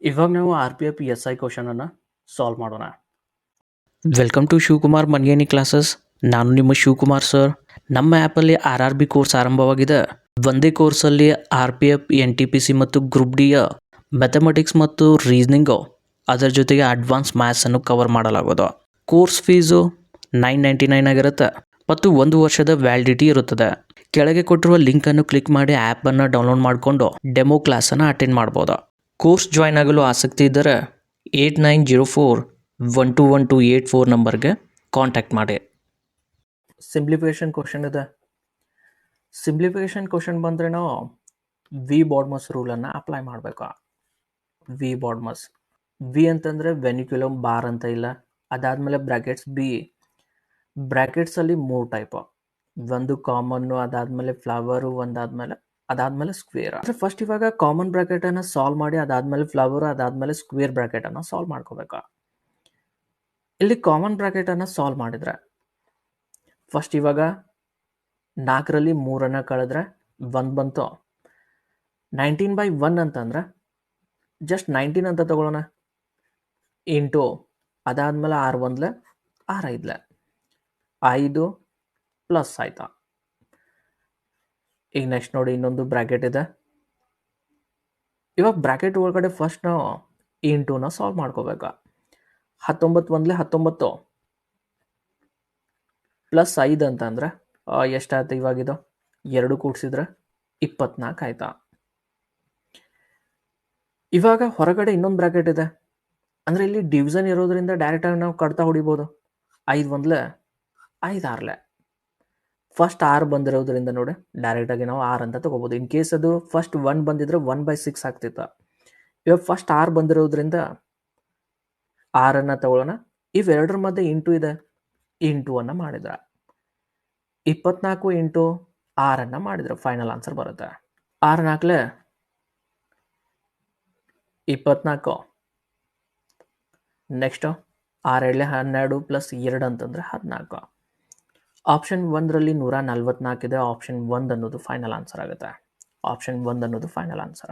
ಇವಾಗ ನಾವು R P F S I ಕ್ವಶನನ್ನು ಸಾಲ್ವ್ ಮಾಡೋಣ. Welcome to Shivakumar Mangeni classes. ನಾನು ನಿಮ್ಮ ಶಿವಕುಮಾರ್ ಸರ್. ನಮ್ಮ ಆ್ಯಪಲ್ಲಿ ಆರ್ ಆರ್ ಬಿ ಕೋರ್ಸ್ ಆರಂಭವಾಗಿದೆ. ಒಂದೇ ಕೋರ್ಸಲ್ಲಿ R P F, N T P C ಮತ್ತು ಗ್ರೂಪ್ ಡಿಯ ಮ್ಯಾಥಮೆಟಿಕ್ಸ್ ಮತ್ತು ರೀಸನಿಂಗು, ಅದರ ಜೊತೆಗೆ ಅಡ್ವಾನ್ಸ್ ಮ್ಯಾಥ್ಸನ್ನು ಕವರ್ ಮಾಡಲಾಗೋದು. ಕೋರ್ಸ್ ಫೀಸು $999 ಆಗಿರುತ್ತೆ ಮತ್ತು 1 ವರ್ಷದ ವ್ಯಾಲಿಡಿಟಿ ಇರುತ್ತದೆ. ಕೆಳಗೆ ಕೊಟ್ಟಿರುವ ಲಿಂಕನ್ನು ಕ್ಲಿಕ್ ಮಾಡಿ ಆ್ಯಪನ್ನು ಡೌನ್ಲೋಡ್ ಮಾಡಿಕೊಂಡು ಡೆಮೋ ಕ್ಲಾಸನ್ನು ಅಟೆಂಡ್ ಮಾಡ್ಬೋದು. ಕೋರ್ಸ್ ಜಾಯ್ನ್ ಆಗಲು ಆಸಕ್ತಿ ಇದ್ದರೆ 8904-121284 ನಂಬರ್ಗೆ ಕಾಂಟ್ಯಾಕ್ಟ್ ಮಾಡಿ. ಸಿಂಪ್ಲಿಫಿಕೇಶನ್ ಕ್ವಶನ್ ಇದೆ. ಸಿಂಪ್ಲಿಫಿಕೇಶನ್ ಕ್ವಶನ್ ಬಂದರೆ ನಾವು ವಿ ಬಾಡ್ಮಸ್ ರೂಲನ್ನು ಅಪ್ಲೈ ಮಾಡಬೇಕು. ವಿ ಬಾಡ್ಮಸ್, ವಿ ಅಂತಂದರೆ ವೆನಿಕ್ಯುಲಮ್ ಬಾರ್ ಅಂತ ಇಲ್ಲ. ಅದಾದಮೇಲೆ ಬ್ರ್ಯಾಕೆಟ್ಸ್ ಬಿ. ಬ್ರ್ಯಾಕೆಟ್ಸಲ್ಲಿ 3 ಟೈಪು, ಒಂದು ಕಾಮನ್ನು, ಅದಾದಮೇಲೆ ಫ್ಲವರು, ಅದಾದಮೇಲೆ ಸ್ಕ್ವೇರ್. ಅಂದರೆ ಫಸ್ಟ್ ಇವಾಗ ಕಾಮನ್ ಬ್ರ್ಯಾಕೆಟನ್ನು ಸಾಲ್ವ್ ಮಾಡಿ, ಅದಾದಮೇಲೆ ಫ್ಲವರು, ಅದಾದಮೇಲೆ ಸ್ಕ್ವೇರ್ ಬ್ರ್ಯಾಕೆಟನ್ನು ಸಾಲ್ವ್ ಮಾಡ್ಕೋಬೇಕು. ಇಲ್ಲಿ ಕಾಮನ್ ಬ್ರ್ಯಾಕೆಟನ್ನು ಸಾಲ್ವ್ ಮಾಡಿದರೆ ಫಸ್ಟ್ ಇವಾಗ 4ರಲ್ಲಿ 3 ಕಳೆದ್ರೆ 1 ಬಂತು. 19/1 ಅಂತಂದರೆ ಜಸ್ಟ್ 19 ಅಂತ ತಗೊಳ್ಳೋಣ, ಇಂಟು ಅದಾದಮೇಲೆ 6 1 6 5 5 ಪ್ಲಸ್ ಆಯಿತಾ. ಈಗ ನೆಕ್ಸ್ಟ್ ನೋಡಿ, ಇನ್ನೊಂದು ಬ್ರ್ಯಾಕೆಟ್ ಇದೆ. ಇವಾಗ ಬ್ರ್ಯಾಕೆಟ್ ಒಳಗಡೆ ಫಸ್ಟ್ ನಾವು ಇಂಟೂನ ಸಾಲ್ವ್ ಮಾಡ್ಕೋಬೇಕು. 19 1 19 ಪ್ಲಸ್ 5 ಅಂತಂದರೆ ಎಷ್ಟಾಯ್ತು ಇವಾಗಿದು? 2 ಕೂಡಿಸಿದ್ರೆ 24 ಆಯ್ತಾ. ಇವಾಗ ಹೊರಗಡೆ ಇನ್ನೊಂದು ಬ್ರ್ಯಾಕೆಟ್ ಇದೆ. ಅಂದರೆ ಇಲ್ಲಿ ಡಿವಿಷನ್ ಇರೋದ್ರಿಂದ ಡೈರೆಕ್ಟಾಗಿ ನಾವು ಕಡ್ತಾ ಹೊಡಿಬೋದು. 5 1 5 6 ಫಸ್ಟ್ 6 ಬಂದಿರೋದ್ರಿಂದ ನೋಡಿ ಡೈರೆಕ್ಟಾಗಿ ನಾವು 6 ಅಂತ ತೊಗೋಬೋದು. ಇನ್ ಕೇಸ್ ಅದು ಫಸ್ಟ್ 1 ಬಂದಿದ್ರೆ 1/6 ಆಗ್ತಿತ್ತು. ಇವಾಗ ಫಸ್ಟ್ 6 ಬಂದಿರೋದ್ರಿಂದ 6 ತಗೊಳ್ಳೋಣ. ಇವೆರಡರ ಮಧ್ಯೆ ಇಂಟು ಇದೆ, ಇಂಟುವನ್ನು ಮಾಡಿದ್ರೆ 24 ಇಂಟು 6 ಮಾಡಿದ್ರೆ ಫೈನಲ್ ಆನ್ಸರ್ ಬರುತ್ತೆ. 6 4 24. ನೆಕ್ಸ್ಟು 6 7 12 ಪ್ಲಸ್ 2 ಅಂತಂದರೆ 14. ಆಪ್ಷನ್ 1ರಲ್ಲಿ 144 ಇದೆ. ಆಪ್ಷನ್ 1 ಅನ್ನೋದು ಫೈನಲ್ ಆನ್ಸರ್ ಆಗುತ್ತೆ. ಆಪ್ಷನ್ 1 ಅನ್ನೋದು ಫೈನಲ್ ಆನ್ಸರ್.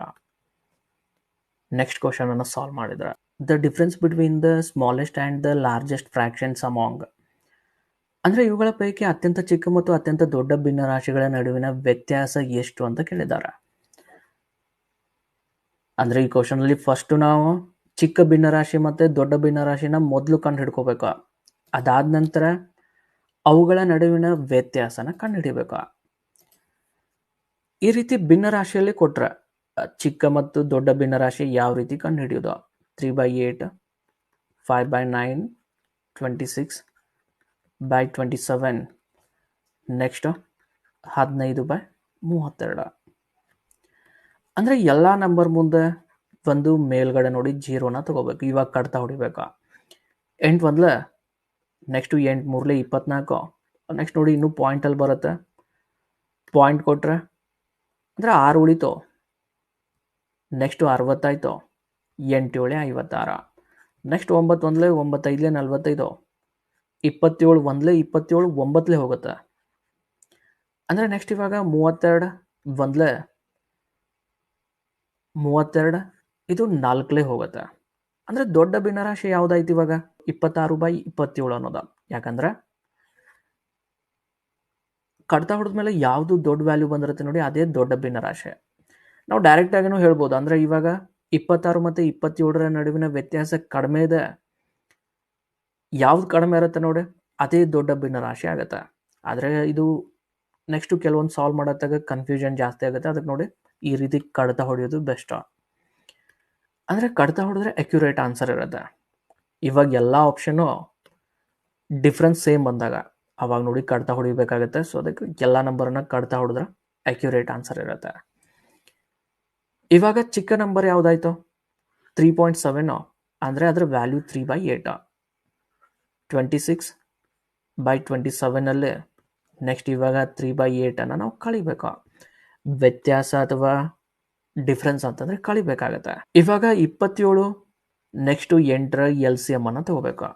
ನೆಕ್ಸ್ಟ್ ಕ್ವಶನನ್ನು ಸಾಲ್ವ್ ಮಾಡಿದ್ರೆ the difference between the smallest and the largest fractions among, ಅಂದರೆ ಇವುಗಳ ಪೈಕಿ ಅತ್ಯಂತ ಚಿಕ್ಕ ಮತ್ತು ಅತ್ಯಂತ ದೊಡ್ಡ ಭಿನ್ನರಾಶಿಗಳ ನಡುವಿನ ವ್ಯತ್ಯಾಸ ಎಷ್ಟು ಅಂತ ಕೇಳಿದ್ದಾರೆ. ಅಂದರೆ ಈ ಕ್ವಶನಲ್ಲಿ ಫಸ್ಟು ನಾವು ಚಿಕ್ಕ ಭಿನ್ನರಾಶಿ ಮತ್ತು ದೊಡ್ಡ ಭಿನ್ನರಾಶಿನ ಮೊದಲು ಕಂಡು ಹಿಡ್ಕೋಬೇಕು. ಅದಾದ ನಂತರ ಅವುಗಳ ನಡುವಿನ ವ್ಯತ್ಯಾಸನ ಕಂಡುಹಿಡಿಬೇಕು. ಈ ರೀತಿ ಭಿನ್ನರಾಶಿಯಲ್ಲಿ ಕೊಟ್ಟರೆ ಚಿಕ್ಕ ಮತ್ತು ದೊಡ್ಡ ಭಿನ್ನರಾಶಿ ಯಾವ ರೀತಿ ಕಂಡುಹಿಡಿಯೋದು? 3/8, 5/9, 26/27, ನೆಕ್ಸ್ಟು 15/32. ಅಂದರೆ ಎಲ್ಲ ನಂಬರ್ ಮುಂದೆ ಒಂದು ಮೇಲ್ಗಡೆ ನೋಡಿ 0ನ ತಗೋಬೇಕು. ಇವಾಗ ಕಡ್ತಾ ಹೊಡಿಬೇಕು. 8 1 ನೆಕ್ಸ್ಟು 8 3 24. ನೆಕ್ಸ್ಟ್ ನೋಡಿ ಇನ್ನೂ ಪಾಯಿಂಟಲ್ಲಿ ಬರುತ್ತೆ. ಪಾಯಿಂಟ್ ಕೊಟ್ಟರೆ ಅಂದರೆ 6 ಉಳಿತು. ನೆಕ್ಸ್ಟು 60 ಆಯಿತು. 8 7 56. ನೆಕ್ಸ್ಟ್ 9 1 9 5 45. 27 1 27 9 ಹೋಗುತ್ತೆ. ಅಂದರೆ ನೆಕ್ಸ್ಟ್ ಇವಾಗ 32 1 32 ಇದು 4 ಹೋಗುತ್ತೆ. ಅಂದರೆ ದೊಡ್ಡ ಭಿನ್ನರಾಶಿ ಯಾವುದಾಯ್ತು ಇವಾಗ? 26/27 ಅನ್ನೋದು. ಯಾಕಂದರೆ ಕಡ್ತಾ ಹೊಡೆದ್ಮೇಲೆ ಯಾವುದು ದೊಡ್ಡ ವ್ಯಾಲ್ಯೂ ಬಂದಿರುತ್ತೆ ನೋಡಿ, ಅದೇ ದೊಡ್ಡ ಭಿನ್ನರಾಶಿ. ನಾವು ಡೈರೆಕ್ಟಾಗಿನೂ ಹೇಳ್ಬೋದು. ಅಂದರೆ ಇವಾಗ 26 ಮತ್ತು 27ರ ನಡುವಿನ ವ್ಯತ್ಯಾಸ ಕಡಿಮೆ ಇದೆ. ಯಾವ್ದು ಕಡಿಮೆ ಇರುತ್ತೆ ನೋಡಿ, ಅದೇ ದೊಡ್ಡ ಭಿನ್ನರಾಶಿ ಆಗುತ್ತೆ. ಆದರೆ ಇದು ನೆಕ್ಸ್ಟು ಕೆಲವೊಂದು ಸಾಲ್ವ್ ಮಾಡೋತ್ತಾಗ ಕನ್ಫ್ಯೂಷನ್ ಜಾಸ್ತಿ ಆಗುತ್ತೆ. ಅದಕ್ಕೆ ನೋಡಿ ಈ ರೀತಿ ಕಡ್ತಾ ಹೊಡೆಯೋದು ಬೆಸ್ಟು. ಅಂದರೆ ಕಡ್ತಾ ಹೊಡೆದ್ರೆ ಅಕ್ಯುರೇಟ್ ಆನ್ಸರ್ ಇರುತ್ತೆ. ಇವಾಗ ಎಲ್ಲ ಆಪ್ಷನ್ನು ಡಿಫ್ರೆನ್ಸ್ ಸೇಮ್ ಬಂದಾಗ ಅವಾಗ ನೋಡಿ ಕಡ್ತಾ ಹೊಡಿಬೇಕಾಗುತ್ತೆ. ಸೊ ಅದಕ್ಕೆ ಎಲ್ಲ ನಂಬರನ್ನು ಕಡ್ತಾ ಹೊಡೆದ್ರೆ ಅಕ್ಯುರೇಟ್ ಆನ್ಸರ್ ಇರುತ್ತೆ. ಇವಾಗ ಚಿಕ್ಕ ನಂಬರ್ ಯಾವುದಾಯ್ತು? 3.7. ಅಂದರೆ ಅದರ ವ್ಯಾಲ್ಯೂ 3/8. 26/27 ನೆಕ್ಸ್ಟ್ ಇವಾಗ 3/8 ನಾವು ಕಳಿಬೇಕು. ವ್ಯತ್ಯಾಸ ಅಥವಾ ಡಿಫ್ರೆನ್ಸ್ ಅಂತಂದರೆ ಕಳಿಬೇಕಾಗತ್ತೆ. ಇವಾಗ 27 ನೆಕ್ಸ್ಟು 8ರ LCM ತಗೋಬೇಕು.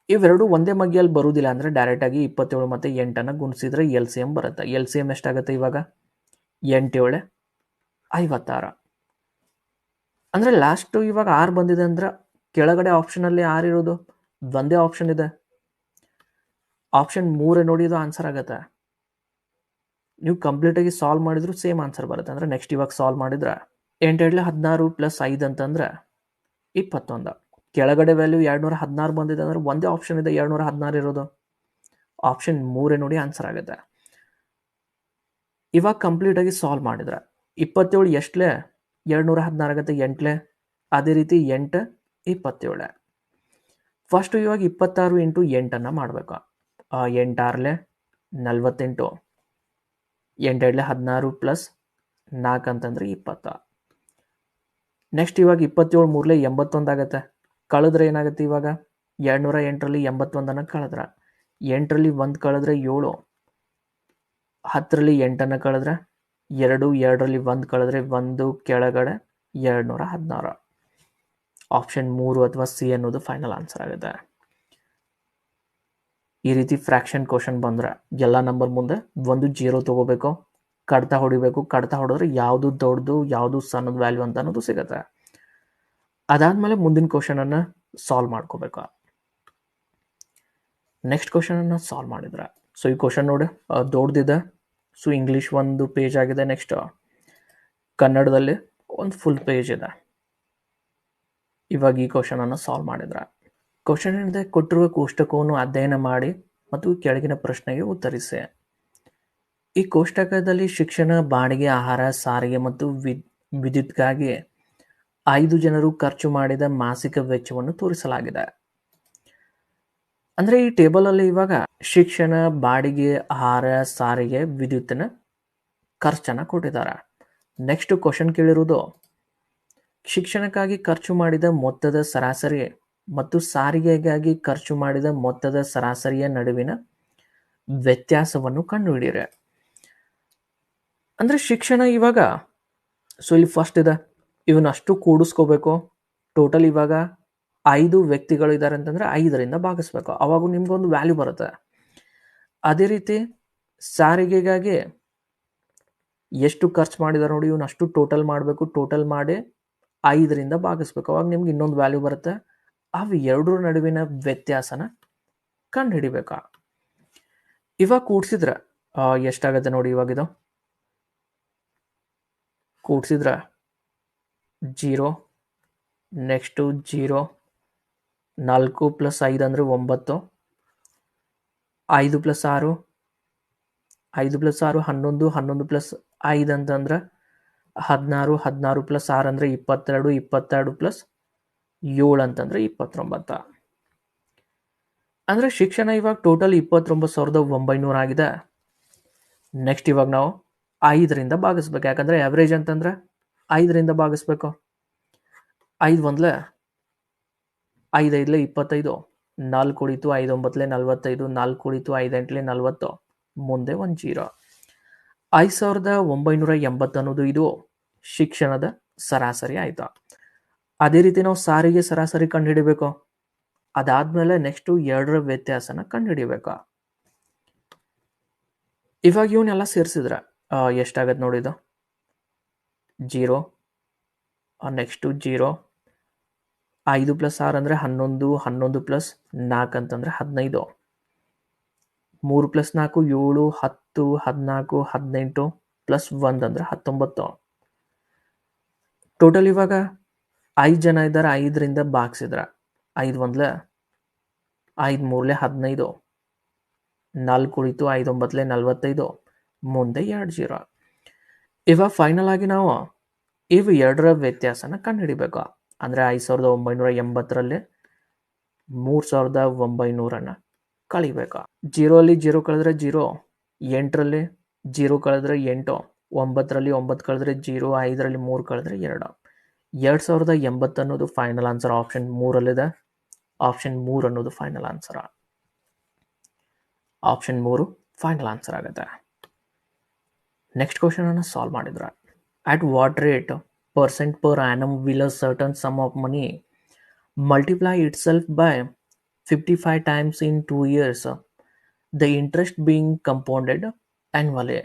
ಇವೆರಡು ಒಂದೇ ಮಗ್ಗಿಯಲ್ಲಿ ಬರುವುದಿಲ್ಲ. ಅಂದರೆ ಡೈರೆಕ್ಟಾಗಿ 27 ಮತ್ತು 8 ಗುಣಿಸಿದ್ರೆ LCM ಬರುತ್ತೆ. LCM ಎಷ್ಟಾಗುತ್ತೆ ಇವಾಗ? 8 7 56. ಅಂದರೆ ಲಾಸ್ಟು ಇವಾಗ 6 ಬಂದಿದೆ ಅಂದ್ರೆ ಕೆಳಗಡೆ ಆಪ್ಷನಲ್ಲಿ 6 ಇರೋದು ಒಂದೇ ಆಪ್ಷನ್ ಇದೆ. ಆಪ್ಷನ್ 3 ನೋಡಿ ಇದು ಆನ್ಸರ್ ಆಗುತ್ತೆ. ನೀವು ಕಂಪ್ಲೀಟಾಗಿ ಸಾಲ್ವ್ ಮಾಡಿದ್ರು ಸೇಮ್ ಆನ್ಸರ್ ಬರುತ್ತೆ. ಅಂದರೆ ನೆಕ್ಸ್ಟ್ ಇವಾಗ ಸಾಲ್ವ್ ಮಾಡಿದ್ರೆ 8 8 16 + 5 ಅಂತಂದ್ರೆ 21. ಕೆಳಗಡೆ ವ್ಯಾಲ್ಯೂ 216 ಬಂದಿದೆ ಅಂದ್ರೆ ಒಂದೇ ಆಪ್ಷನ್ ಇದೆ 216 ಇರೋದು. ಆಪ್ಷನ್ 3 ನೋಡಿ ಆನ್ಸರ್ ಆಗುತ್ತೆ. ಇವಾಗ ಕಂಪ್ಲೀಟಾಗಿ ಸಾಲ್ವ್ ಮಾಡಿದ್ರೆ 27 ಎಷ್ಟಲೇ 216 ಆಗುತ್ತೆ 8ಲೇ. ಅದೇ ರೀತಿ 8 27. ಫಸ್ಟು ಇವಾಗ 26 × 8 ಮಾಡಬೇಕು. 8 6ಲೇ 48, 8 2ಲೇ 16 + 4 ಅಂತಂದರೆ 20. ನೆಕ್ಸ್ಟ್ ಇವಾಗ 27 3ಲೇ 81 ಆಗುತ್ತೆ. ಕಳೆದ್ರೆ ಏನಾಗುತ್ತೆ ಇವಾಗ 208ರಲ್ಲಿ 81 ಕಳೆದ್ರೆ 8ರಲ್ಲಿ 1 ಕಳೆದ್ರೆ 7, 10ರಲ್ಲಿ 8 ಕಳೆದ್ರೆ 2, 2ರಲ್ಲಿ 1 ಕಳೆದ್ರೆ 1, ಕೆಳಗಡೆ 216. ಆಪ್ಷನ್ 3 ಅಥವಾ ಸಿ ಅನ್ನೋದು ಫೈನಲ್ ಆನ್ಸರ್ ಆಗುತ್ತೆ. ಈ ರೀತಿ ಫ್ರ್ಯಾಕ್ಷನ್ ಕ್ವಶನ್ ಬಂದರೆ ಎಲ್ಲ ನಂಬರ್ ಮುಂದೆ ಒಂದು 0 ತೊಗೋಬೇಕು, ಕಡ್ತಾ ಹೊಡಿಬೇಕು. ಕಡ್ತಾ ಹೊಡೆದ್ರೆ ಯಾವುದು ದೊಡ್ಡದು ಯಾವುದು ಸಣ್ಣದ ವ್ಯಾಲ್ಯೂ ಅಂತ ಅನ್ನೋದು ಸಿಗುತ್ತೆ. ಅದಾದಮೇಲೆ ಮುಂದಿನ ಕ್ವಶನನ್ನು ಸಾಲ್ವ್ ಮಾಡ್ಕೋಬೇಕು. ನೆಕ್ಸ್ಟ್ ಕ್ವಶನನ್ನು ಸಾಲ್ವ್ ಮಾಡಿದ್ರೆ ಸೊ ಈ ಕ್ವಶನ್ ನೋಡಿ ದೊಡ್ಡದಿದೆ. ಸೊ ಇಂಗ್ಲೀಷ್ ಒಂದು ಪೇಜ್ ಆಗಿದೆ. ನೆಕ್ಸ್ಟ್ ಕನ್ನಡದಲ್ಲಿ ಒಂದು ಫುಲ್ ಪೇಜ್ ಇದೆ. ಇವಾಗ ಈ ಕ್ವಶನನ್ನು ಸಾಲ್ವ್ ಮಾಡಿದ್ರೆ ಕ್ವಶನ್ ಏನಿದೆ, ಕೊಟ್ಟಿರುವ ಕೋಷ್ಟಕವನ್ನು ಅಧ್ಯಯನ ಮಾಡಿ ಮತ್ತು ಕೆಳಗಿನ ಪ್ರಶ್ನೆಗೆ ಉತ್ತರಿಸಿ. ಈ ಕೋಷ್ಟಕದಲ್ಲಿ ಶಿಕ್ಷಣ, ಬಾಡಿಗೆ, ಆಹಾರ, ಸಾರಿಗೆ ಮತ್ತು ವಿದ್ಯುತ್ಗಾಗಿ 5 ಜನರು ಖರ್ಚು ಮಾಡಿದ ಮಾಸಿಕ ವೆಚ್ಚವನ್ನು ತೋರಿಸಲಾಗಿದೆ. ಅಂದರೆ ಈ ಟೇಬಲಲ್ಲಿ ಇವಾಗ ಶಿಕ್ಷಣ, ಬಾಡಿಗೆ, ಆಹಾರ, ಸಾರಿಗೆ, ವಿದ್ಯುತ್ತಿನ ಖರ್ಚನ್ನು ಕೊಟ್ಟಿದ್ದಾರೆ. ನೆಕ್ಸ್ಟ್ ಕ್ವಶನ್ ಕೇಳಿರುವುದು ಶಿಕ್ಷಣಕ್ಕಾಗಿ ಖರ್ಚು ಮಾಡಿದ ಮೊತ್ತದ ಸರಾಸರಿ ಮತ್ತು ಸಾರಿಗೆಗಾಗಿ ಖರ್ಚು ಮಾಡಿದ ಮೊತ್ತದ ಸರಾಸರಿಯ ನಡುವಿನ ವ್ಯತ್ಯಾಸವನ್ನು ಕಂಡುಹಿಡಿಯಿರಿ. ಅಂದರೆ ಶಿಕ್ಷಣ ಇವಾಗ ಸೊ ಇಲ್ಲಿ ಫಸ್ಟ್ ಇದೆ, ಇವನ್ನಷ್ಟು ಕೂಡಿಸ್ಕೋಬೇಕು. ಟೋಟಲ್ ಇವಾಗ 5 ವ್ಯಕ್ತಿಗಳು ಇದ್ದಾರೆ ಅಂತಂದರೆ 5ರಿಂದ ಭಾಗಿಸ್ಬೇಕು, ಅವಾಗ ನಿಮ್ಗೊಂದು ವ್ಯಾಲ್ಯೂ ಬರುತ್ತೆ. ಅದೇ ರೀತಿ ಸಾರಿಗೆಗಾಗಿ ಎಷ್ಟು ಖರ್ಚು ಮಾಡಿದ್ದಾರೆ ನೋಡಿ, ಇವನ್ನಷ್ಟು ಟೋಟಲ್ ಮಾಡಬೇಕು. ಟೋಟಲ್ ಮಾಡಿ 5ರಿಂದ ಭಾಗಿಸ್ಬೇಕು, ಅವಾಗ ನಿಮ್ಗೆ ಇನ್ನೊಂದು ವ್ಯಾಲ್ಯೂ ಬರುತ್ತೆ. ಅವು ಎರಡರ ನಡುವಿನ ವ್ಯತ್ಯಾಸನ ಕಂಡುಹಿಡಿಬೇಕಾ. ಇವಾಗ ಕೂಡಿಸಿದ್ರೆ ಎಷ್ಟಾಗುತ್ತೆ ನೋಡಿ. ಇವಾಗ ಇದು ಕೂಡಿಸಿದ್ರೆ 0, ನೆಕ್ಸ್ಟು 0, 4 + 5 ಅಂದರೆ 9, 5 + 6, 5 + 6 11, 11 + 5 ಅಂತಂದ್ರೆ 16, 16 + 6 ಅಂದರೆ 22, 22 + 7 ಅಂತಂದರೆ 29. ಅಂದರೆ ಶಿಕ್ಷಣ ಇವಾಗ ಟೋಟಲ್ 29,900 ಆಗಿದೆ. ನೆಕ್ಸ್ಟ್ ಇವಾಗ ನಾವು 5ರಿಂದ ಭಾಗಿಸ್ಬೇಕು, ಯಾಕಂದರೆ ಆವ್ರೇಜ್ ಅಂತಂದರೆ 5ರಿಂದ ಭಾಗಿಸ್ಬೇಕು. 5 1ಲೇ 5 5ಲೇ 25, 4 ಉಳಿತು 5 9ಲೇ 45, 4 ಉಳಿತು 5 8ಲೇ 40, ಮುಂದೆ ಒಂದು 0. 5,980 ಅನ್ನೋದು ಇದು ಶಿಕ್ಷಣದ ಸರಾಸರಿ ಆಯಿತು. ಅದೇ ರೀತಿ ನಾವು ಸಾರಿಗೆ ಸರಾಸರಿ ಕಂಡುಹಿಡಿಬೇಕು. ಅದಾದಮೇಲೆ ನೆಕ್ಸ್ಟು 2ರ ವ್ಯತ್ಯಾಸನ ಕಂಡುಹಿಡಿಬೇಕು. ಇವಾಗ ಇವನ್ನೆಲ್ಲ ಸೇರಿಸಿದ್ರೆ ಎಷ್ಟಾಗತ್ತೆ ನೋಡಿ. ಇದು 0, ನೆಕ್ಸ್ಟು 0, 5 + 6 ಅಂದರೆ 11, 11 + 4 ಅಂತಂದರೆ 15, 3 + 4 7, 10, 14, 18 + 1 ಅಂದರೆ 19. ಟೋಟಲ್ ಇವಾಗ 5 ಜನ ಇದ್ದಾರೆ, 5ರಿಂದ ಭಾಗಿಸಿದ್ರೆ 5 1ಲೇ 5 3ಲೇ 15, 4 ಉಳಿತು 5 9ಲೇ 45, ಮುಂದೆ 2 0. ಇವಾಗ ಫೈನಲ್ ಆಗಿ ನಾವು ಇವು 2ರ ವ್ಯತ್ಯಾಸನ ಕಂಡುಹಿಡಿಬೇಕು. ಅಂದರೆ 5,980ರಲ್ಲಿ 3,900 ಕಳಿಬೇಕು. 0ರಲ್ಲಿ 0 ಕಳೆದ್ರೆ 0, 8ರಲ್ಲಿ 0 ಕಳೆದ್ರೆ 8, 9ರಲ್ಲಿ 9 ಕಳೆದ್ರೆ 0, 5ರಲ್ಲಿ 3 ಕಳೆದ್ರೆ 2. 2,080 ಅನ್ನೋದು ಫೈನಲ್ ಆನ್ಸರ್ ಆಪ್ಷನ್ 3ರಲ್ಲಿದೆ. ಆಪ್ಷನ್ 3 ಅನ್ನೋದು final answer. Option 3 final answer ಆಗುತ್ತೆ. ನೆಕ್ಸ್ಟ್ ಕ್ವಶನನ್ನು ಸಾಲ್ವ್ ಮಾಡಿದ್ರೆ at what rate % per annum will a certain sum of money multiply itself by 55 times in 2 years, the interest being compounded annually.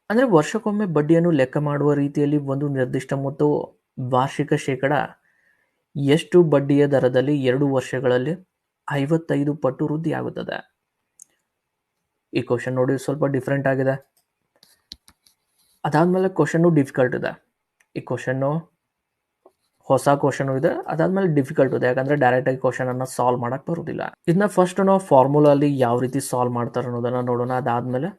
ಅಂದರೆ ವರ್ಷಕ್ಕೊಮ್ಮೆ ಬಡ್ಡಿಯನ್ನು ಲೆಕ್ಕ ಮಾಡುವ ರೀತಿಯಲ್ಲಿ ಒಂದು ನಿರ್ದಿಷ್ಟ ಮೊತ್ತವು ವಾರ್ಷಿಕ ಶೇಕಡ ಎಷ್ಟು ಬಡ್ಡಿಯ ದರದಲ್ಲಿ 2 ವರ್ಷಗಳಲ್ಲಿ 55 ಪಟ್ಟು ವೃದ್ಧಿಯಾಗುತ್ತದೆ? ಈ ಕ್ವಶನ್ ನೋಡಿ ಸ್ವಲ್ಪ ಡಿಫ್ರೆಂಟ್ ಆಗಿದೆ. ಅದಾದ್ಮೇಲೆ ಕ್ವಶನ್ನು ಡಿಫಿಕಲ್ಟ್ ಇದೆ. ಈ ಕ್ವಶನ್ನು ಹೊಸ ಕ್ವಶನ್ ಇದೆ, ಅದಾದ್ಮೇಲೆ ಡಿಫಿಕಲ್ಟ್ ಇದೆ, ಯಾಕಂದ್ರೆ ಡೈರೆಕ್ಟ್ ಆಗಿ ಕ್ವಶನ್ ಅನ್ನ ಸಾಲ್ವ್ ಮಾಡಕ್ ಬರುದಿಲ್ಲ. ಇದನ್ನ ಫಸ್ಟ್ ನಾವು ಫಾರ್ಮುಲಾ ಅಲ್ಲಿ ಯಾವ ರೀತಿ ಸಾಲ್ವ್ ಮಾಡ್ತಾರೆ ಅನ್ನೋದನ್ನ ನೋಡೋಣ. ಅದಾದ್ಮೇಲೆ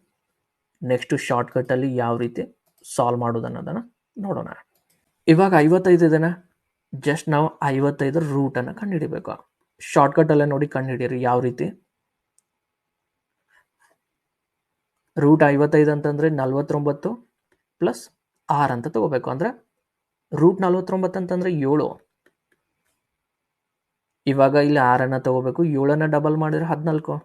ನೆಕ್ಸ್ಟ್ ಶಾರ್ಟ್ ಕಟ್ ಅಲ್ಲಿ ಯಾವ ರೀತಿ ಸಾಲ್ವ್ ಮಾಡೋದನ್ನೋದನ್ನ ನೋಡೋಣ. ಇವಾಗ 55 ಇದೆನಾ, ಜಸ್ಟ್ ನಾವು 55 ರೂಟ್ ಅನ್ನ ಕಂಡುಹಿಡಿಬೇಕು. ಶಾರ್ಟ್ ಕಟ್ ಅಲ್ಲೇ ನೋಡಿ ಕಂಡುಹಿಡಿಯಿರಿ ಯಾವ ರೀತಿ. ರೂಟ್ 55 ಅಂತಂದ್ರೆ 49 ಪ್ಲಸ್ 6 ಅಂತ ತಗೋಬೇಕು. ಅಂದ್ರೆ ರೂಟ್ 49 ಅಂತಂದ್ರೆ 7. ಇವಾಗ ಇಲ್ಲಿ 6 ತಗೋಬೇಕು, 7 ಡಬಲ್ ಮಾಡಿದ್ರೆ 14.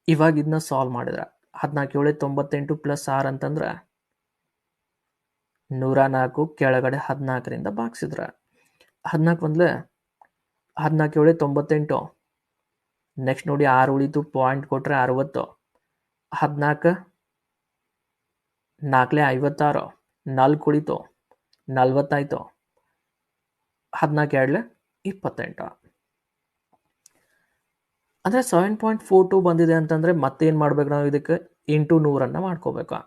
ಇವಾಗ ಇದನ್ನ ಸಾಲ್ವ್ ಮಾಡಿದ್ರೆ 14 7 98 ಪ್ಲಸ್ 6 ಅಂತಂದ್ರೆ 104, ಕೆಳಗಡೆ 14ರಿಂದ ಭಾಗಿಸಿದ್ರೆ 14 ಒಂದ್ಲೆ 14 7 98. ನೆಕ್ಸ್ಟ್ ನೋಡಿ 6 ಉಳಿತು, ಪಾಯಿಂಟ್ ಕೊಟ್ರೆ 60. 14 4 56, 4 ಉಳಿತು 40 ಆಯ್ತು. 14 2 28. ಅಂದ್ರೆ 7.42 ಬಂದಿದೆ ಅಂತಂದ್ರೆ ಮತ್ತೇನ್ ಮಾಡ್ಬೇಕು ನಾವು, ಇದಕ್ಕೆ ಇಂಟು 100 ಮಾಡ್ಕೋಬೇಕು.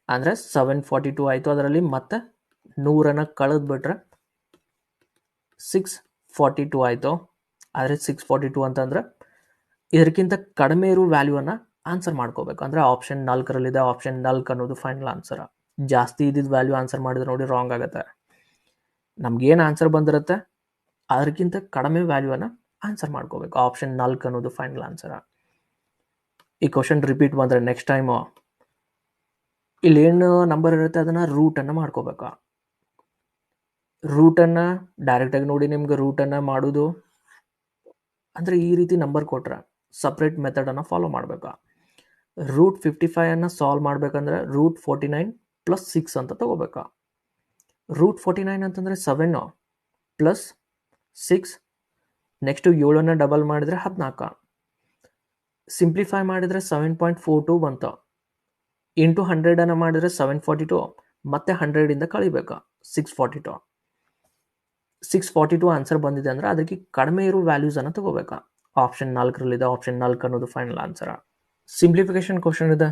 ಅಂದ್ರೆ 742 ಆಯ್ತು. ಅದರಲ್ಲಿ ಮತ್ತೆ 100 ಕಳೆದ್ ಬಿಟ್ರೆ 642 ಆಯ್ತು. ಆದ್ರೆ 642 ಅಂತಂದ್ರೆ ಇದಕ್ಕಿಂತ ಕಡಿಮೆ ಇರೋ ವ್ಯಾಲ್ಯೂನ ಆನ್ಸರ್ ಮಾಡ್ಕೋಬೇಕು. ಅಂದ್ರೆ ಆಪ್ಷನ್ 4ರಲ್ಲಿದೆ, ಆಪ್ಷನ್ 4 ಅನ್ನೋದು ಫೈನಲ್ ಆನ್ಸರ್. ಜಾಸ್ತಿ ಇದ್ದಿದ್ದ ವ್ಯಾಲ್ಯೂ ಆನ್ಸರ್ ಮಾಡಿದ್ರೆ ನೋಡಿ ರಾಂಗ್ ಆಗುತ್ತೆ. ನಮ್ಗೇನು ಆನ್ಸರ್ ಬಂದಿರುತ್ತೆ ಅದಕ್ಕಿಂತ ಕಡಿಮೆ ವ್ಯಾಲ್ಯೂನ ಆನ್ಸರ್ ಮಾಡ್ಕೋಬೇಕು. ಆಪ್ಷನ್ 4 ಅನ್ನೋದು ಫೈನಲ್ ಆನ್ಸರ್. ಈ ಕ್ವಶನ್ ರಿಪೀಟ್ ಬಂದ್ರೆ ನೆಕ್ಸ್ಟ್ ಟೈಮು ಇಲ್ಲೇನು ನಂಬರ್ ಇರುತ್ತೆ ಅದನ್ನ ರೂಟನ್ನು ಮಾಡ್ಕೋಬೇಕು. ರೂಟನ್ನು ಡೈರೆಕ್ಟಾಗಿ ನೋಡಿ ನಿಮ್ಗೆ ರೂಟನ್ನು ಮಾಡೋದು ಅಂದರೆ ಈ ರೀತಿ ನಂಬರ್ ಕೊಟ್ರೆ ಸಪ್ರೇಟ್ ಮೆಥಡನ್ನು ಫಾಲೋ ಮಾಡಬೇಕು. ರೂಟ್ 55 ಸಾಲ್ವ್ ಮಾಡ್ಬೇಕಂದ್ರೆ ರೂಟ್ 49 ಪ್ಲಸ್ 6 ಅಂತ ತಗೋಬೇಕು. ರೂಟ್ 49 ಅಂತಂದರೆ 7 ಪ್ಲಸ್ 6, ನೆಕ್ಸ್ಟು 7 ಡಬಲ್ ಮಾಡಿದರೆ 14. ಸಿಂಪ್ಲಿಫೈ ಮಾಡಿದರೆ 7.42 ಬಂತು. ಇಂಟು 100 ಮಾಡಿದರೆ 742, ಮತ್ತೆ 100 ಕಳಿಬೇಕು 642. 642 ಆನ್ಸರ್ ಬಂದಿದೆ ಅಂದರೆ ಅದಕ್ಕೆ ಕಡಿಮೆ ಇರೋ ವ್ಯಾಲ್ಯೂಸನ್ನು ತಗೋಬೇಕು. ಆಪ್ಷನ್ 4ರಲ್ಲಿದೆ, ಆಪ್ಷನ್ 4 ಅನ್ನೋದು ಫೈನಲ್ ಆನ್ಸರ್. ಸಿಂಪ್ಲಿಫಿಕೇಶನ್ ಕ್ವಶನ್ ಇದೆ.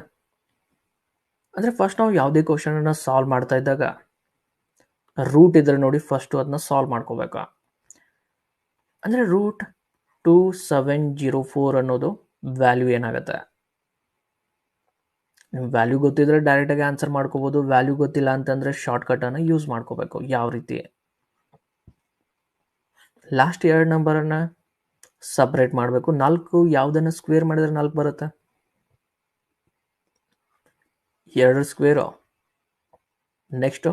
ಅಂದರೆ ಫಸ್ಟ್ ನಾವು ಯಾವುದೇ ಕ್ವಶನನ್ನು ಸಾಲ್ವ್ ಮಾಡ್ತಾ ಇದ್ದಾಗ ರೂಟ್ ಇದ್ರೆ ನೋಡಿ ಫಸ್ಟು ಅದನ್ನ ಸಾಲ್ವ್ ಮಾಡ್ಕೋಬೇಕು. ಅಂದರೆ ರೂಟ್ 2704 ಅನ್ನೋದು ವ್ಯಾಲ್ಯೂ ಏನಾಗುತ್ತೆ, ವ್ಯಾಲ್ಯೂ ಗೊತ್ತಿದ್ರೆ ಡೈರೆಕ್ಟಾಗಿ ಆನ್ಸರ್ ಮಾಡ್ಕೋಬೋದು. ವ್ಯಾಲ್ಯೂ ಗೊತ್ತಿಲ್ಲ ಅಂತಂದರೆ ಶಾರ್ಟ್ಕಟನ್ನು ಯೂಸ್ ಮಾಡ್ಕೋಬೇಕು. ಯಾವ ರೀತಿ, ಲಾಸ್ಟ್ 2 ನಂಬರನ್ನು ಸಪ್ರೇಟ್ ಮಾಡಬೇಕು. 4 ಯಾವುದನ್ನು ಸ್ಕ್ವೇರ್ ಮಾಡಿದರೆ 4 ಬರುತ್ತೆ, 2 ಸ್ಕ್ವೇರು. ನೆಕ್ಸ್ಟು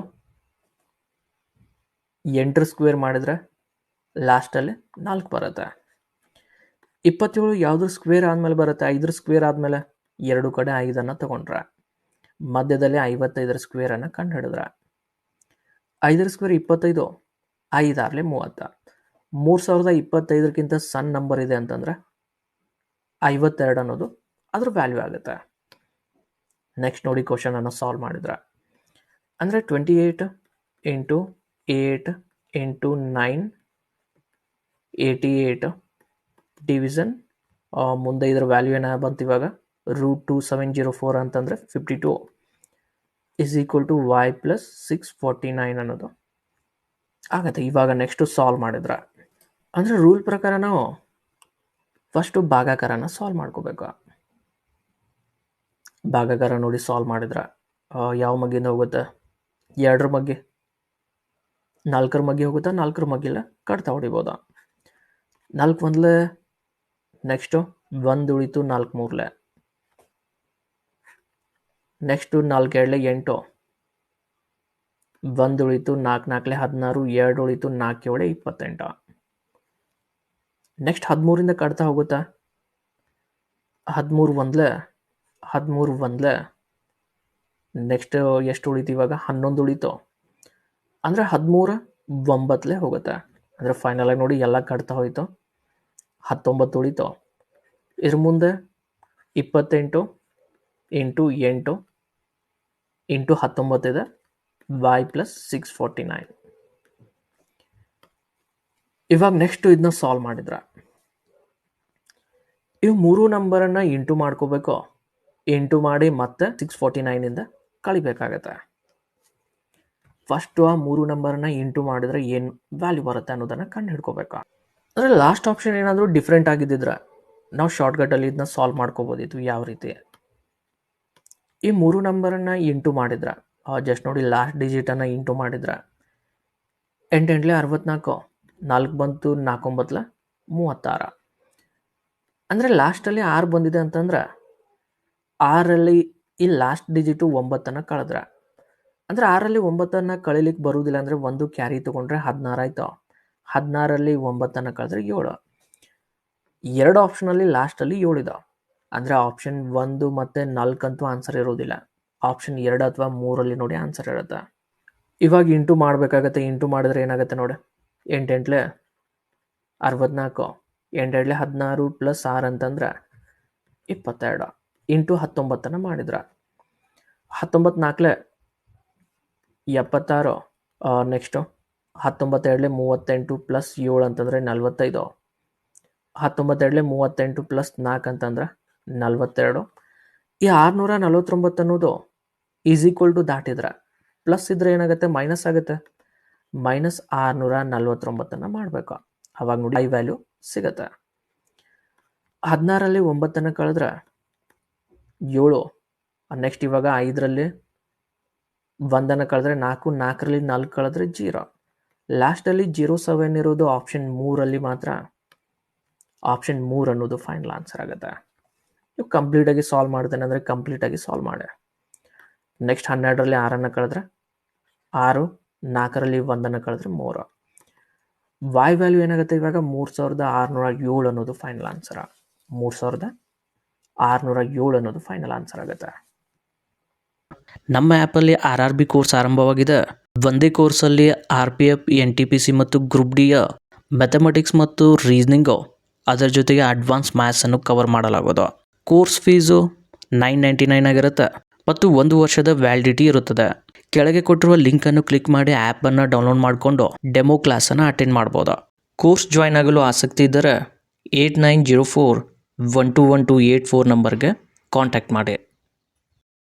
8 ಸ್ಕ್ವೇರ್ ಮಾಡಿದರೆ ಲಾಸ್ಟಲ್ಲಿ 4 ಬರುತ್ತೆ. 27 ಯಾವುದು ಸ್ಕ್ವೇರ್ ಆದಮೇಲೆ ಬರುತ್ತೆ, 5 ಸ್ಕ್ವೇರ್ ಆದಮೇಲೆ 2 ಕಡೆ 5 ತಗೊಂಡ್ರೆ ಮಧ್ಯದಲ್ಲಿ 55 ಸ್ಕ್ವೇರನ್ನು ಕಂಡು ಹಿಡಿದ್ರೆ 5 ಸ್ಕ್ವೇರ್ 25, 5 6 30. 3025ಕ್ಕಿಂತ ಸಣ್ಣ ನಂಬರ್ ಇದೆ ಅಂತಂದರೆ 52 ಅನ್ನೋದು ಅದ್ರ ವ್ಯಾಲ್ಯೂ ಆಗುತ್ತೆ. ನೆಕ್ಸ್ಟ್ ನೋಡಿ ಕ್ವಶನನ್ನು ಸಾಲ್ವ್ ಮಾಡಿದ್ರೆ ಅಂದರೆ 28 ಇಂಟು 8 ಇಂಟು 9 88 ಡಿವಿಷನ್ ಮುಂದೆ ಇದರ ವ್ಯಾಲ್ಯೂ ಏನ ಬಂತು ಇವಾಗ ರೂಟ್ 2704 ಅಂತಂದರೆ 52 is equal to y plus 649 ಅನ್ನೋದು ಆಗುತ್ತೆ. ಇವಾಗ ನೆಕ್ಸ್ಟು ಸಾಲ್ವ್ ಮಾಡಿದ್ರೆ ಅಂದರೆ ರೂಲ್ ಪ್ರಕಾರ ನಾವು ಫಸ್ಟು ಭಾಗಾಕಾರನ ಸಾಲ್ವ್ ಮಾಡ್ಕೋಬೇಕು. ಭಾಗಾಕಾರ ನೋಡಿ ಸಾಲ್ವ್ ಮಾಡಿದ್ರೆ ಯಾವ ಮಗ್ಗಿಂದ ಹೋಗುತ್ತೆ, 2 ಮಗ್ಗಿ, 4 ಮಗ್ಗಿ ಹೋಗುತ್ತಾ, 4 ಮಗ್ಗಿಲ್ಲ ಕಟ್ತಾ ಹೊಡಿಬೋದ. 4 ಒಂದ್ಲೆ, ನೆಕ್ಸ್ಟು 1 ಉಳಿತು, 4 ಮೂರ್ಲೆ, ನೆಕ್ಸ್ಟು 4 2 8, 1 ಉಳಿತು, 4 4 16, 2 ಉಳಿತು, 4 7 28. ನೆಕ್ಸ್ಟ್ 13ರಿಂದ ಕಟ್ತಾ ಹೋಗುತ್ತಾ, 13 ಒಂದ್ಲೆ, 13 ಒಂದ್ಲೆ, ನೆಕ್ಸ್ಟ್ ಎಷ್ಟು ಉಳಿತು ಇವಾಗ 11 ಉಳಿತು. ಅಂದರೆ 13 9 ಹೋಗುತ್ತೆ. ಅಂದರೆ ಫೈನಲ್ ಆಗಿ ನೋಡಿ ಎಲ್ಲ ಕಟ್ತಾ ಹೋಯ್ತು, 19 ಉಳಿತು. ಇದ್ರ ಮುಂದೆ 28 ಇಂಟು 8 ಇಂಟು 19 ಇದೆ, y ಪ್ಲಸ್ 649. ಇವಾಗ ನೆಕ್ಸ್ಟ್ ಇದನ್ನ ಸಾಲ್ವ್ ಮಾಡಿದ್ರ ಇವು ಮೂರು ನಂಬರನ್ನು ಇಂಟು ಮಾಡ್ಕೋಬೇಕು, ಇಂಟು ಮಾಡಿ ಮತ್ತೆ 649ಇಂದ ಕಳಿಬೇಕಾಗತ್ತೆ. ಫಸ್ಟು ಆ ಮೂರು ನಂಬರನ್ನ ಇಂಟು ಮಾಡಿದ್ರೆ ಏನು ವ್ಯಾಲ್ಯೂ ಬರುತ್ತೆ ಅನ್ನೋದನ್ನು ಕಂಡು ಹಿಡ್ಕೋಬೇಕು. ಅಂದರೆ ಲಾಸ್ಟ್ ಆಪ್ಷನ್ ಏನಾದರೂ ಡಿಫ್ರೆಂಟ್ ಆಗಿದ್ದಿದ್ರೆ ನಾವು ಶಾರ್ಟ್ಕಟಲ್ಲಿ ಇದನ್ನ ಸಾಲ್ವ್ ಮಾಡ್ಕೋಬೋದಿತ್ತು. ಯಾವ ರೀತಿ ಈ ಮೂರು ನಂಬರನ್ನು ಇಂಟು ಮಾಡಿದ್ರೆ ಜಸ್ಟ್ ನೋಡಿ ಲಾಸ್ಟ್ ಡಿಜಿಟನ್ನು ಇಂಟು ಮಾಡಿದ್ರೆ 8 8 64, 4 ಬಂತು 4 9 36. ಅಂದರೆ ಲಾಸ್ಟಲ್ಲಿ 6 ಬಂದಿದೆ ಅಂತಂದ್ರೆ 6ರಲ್ಲಿ ಈ ಲಾಸ್ಟ್ ಡಿಜಿಟು 9 ಕಳೆದ್ರೆ, ಅಂದರೆ 6ರಲ್ಲಿ 9 ಕಳಿಲಿಕ್ಕೆ ಬರುವುದಿಲ್ಲ ಅಂದರೆ ಒಂದು ಕ್ಯಾರಿ ತೊಗೊಂಡ್ರೆ 16 ಆಯಿತು. 16ರಲ್ಲಿ 9 ಕಳೆದ್ರೆ 7. ಎರಡು ಆಪ್ಷನಲ್ಲಿ ಲಾಸ್ಟಲ್ಲಿ 7 ಇದಾವೆ. ಅಂದರೆ ಆಪ್ಷನ್ 1 ಮತ್ತು 4 ಅಂತೂ ಆನ್ಸರ್ ಇರೋದಿಲ್ಲ. ಆಪ್ಷನ್ 2 ಅಥವಾ 3ರಲ್ಲಿ ನೋಡಿ ಆನ್ಸರ್ ಇರುತ್ತೆ. ಇವಾಗ ಇಂಟು ಮಾಡಬೇಕಾಗತ್ತೆ. ಇಂಟು ಮಾಡಿದ್ರೆ ಏನಾಗುತ್ತೆ ನೋಡಿ, 8 8 64, 8 8 16 ಪ್ಲಸ್ 6 ಅಂತಂದ್ರೆ 22 ಇಂಟು 19 ಮಾಡಿದ್ರೆ 19 4 76. ನೆಕ್ಸ್ಟು 19 2 38 ಪ್ಲಸ್ 7 ಅಂತಂದರೆ 45. 19 2 38 ಪ್ಲಸ್ 4 ಅಂತಂದ್ರೆ 42. ಈ 649 ಅನ್ನೋದು ಈಸ್ ಈಕ್ವಲ್ ಟು ದಾಟಿದ್ರೆ ಪ್ಲಸ್ ಇದ್ರೆ ಏನಾಗುತ್ತೆ, ಮೈನಸ್ ಆಗುತ್ತೆ. ಮೈನಸ್ 649 ಮಾಡಬೇಕು. ಅವಾಗ ನೋಡಿ ಐ ವ್ಯಾಲ್ಯೂ ಸಿಗುತ್ತೆ. 16ರಲ್ಲಿ 9 ಕಳೆದ್ರೆ 7. ನೆಕ್ಸ್ಟ್ ಇವಾಗ 5ರಲ್ಲಿ 1 ಕಳೆದ್ರೆ 4, 4ರಲ್ಲಿ 4 ಕಳೆದ್ರೆ 0. ಲಾಸ್ಟಲ್ಲಿ 07 ಇರೋದು ಆಪ್ಷನ್ 3ರಲ್ಲಿ ಮಾತ್ರ. ಆಪ್ಷನ್ 3 ಅನ್ನೋದು ಫೈನಲ್ ಆನ್ಸರ್ ಆಗುತ್ತೆ. ನೀವು ಕಂಪ್ಲೀಟಾಗಿ ಸಾಲ್ವ್ ಮಾಡ್ತೇನೆ ಅಂದರೆ ಕಂಪ್ಲೀಟಾಗಿ ಸಾಲ್ವ್ ಮಾಡಿ. ನೆಕ್ಸ್ಟ್ 12ರಲ್ಲಿ 6 ಕಳೆದ್ರೆ 6, 4ರಲ್ಲಿ 1 ಕಳೆದ್ರೆ 3. ವೈ ವ್ಯಾಲ್ಯೂ ಏನಾಗುತ್ತೆ ಇವಾಗ 3607 ಅನ್ನೋದು ಫೈನಲ್ ಆನ್ಸರ್. 3607 ಅನ್ನೋದು ಫೈನಲ್ ಆನ್ಸರ್ ಆಗುತ್ತೆ. ನಮ್ಮ ಆ್ಯಪಲ್ಲಿ RRB ಕೋರ್ಸ್ ಆರಂಭವಾಗಿದೆ. ಒಂದೇ ಕೋರ್ಸಲ್ಲಿ RPF, NTPC ಮತ್ತು ಗ್ರೂಪ್ ಡಿಯ ಮ್ಯಾಥಮೆಟಿಕ್ಸ್ ಮತ್ತು ರೀಸನಿಂಗು, ಅದರ ಜೊತೆಗೆ ಅಡ್ವಾನ್ಸ್ ಮ್ಯಾಥ್ಸನ್ನು ಕವರ್ ಮಾಡಲಾಗೋದು. ಕೋರ್ಸ್ ಫೀಸು 999 ಆಗಿರುತ್ತೆ ಮತ್ತು 1 ವರ್ಷದ ವ್ಯಾಲಿಡಿಟಿ ಇರುತ್ತದೆ. ಕೆಳಗೆ ಕೊಟ್ಟಿರುವ ಲಿಂಕನ್ನು ಕ್ಲಿಕ್ ಮಾಡಿ ಆ್ಯಪನ್ನು ಡೌನ್ಲೋಡ್ ಮಾಡಿಕೊಂಡು ಡೆಮೋ ಕ್ಲಾಸನ್ನು ಅಟೆಂಡ್ ಮಾಡ್ಬೋದು. ಕೋರ್ಸ್ ಜಾಯ್ನ್ ಆಗಲು ಆಸಕ್ತಿ ಇದ್ದರೆ 8904 121284 ನಂಬರ್ಗೆ ಕಾಂಟ್ಯಾಕ್ಟ್ ಮಾಡಿ.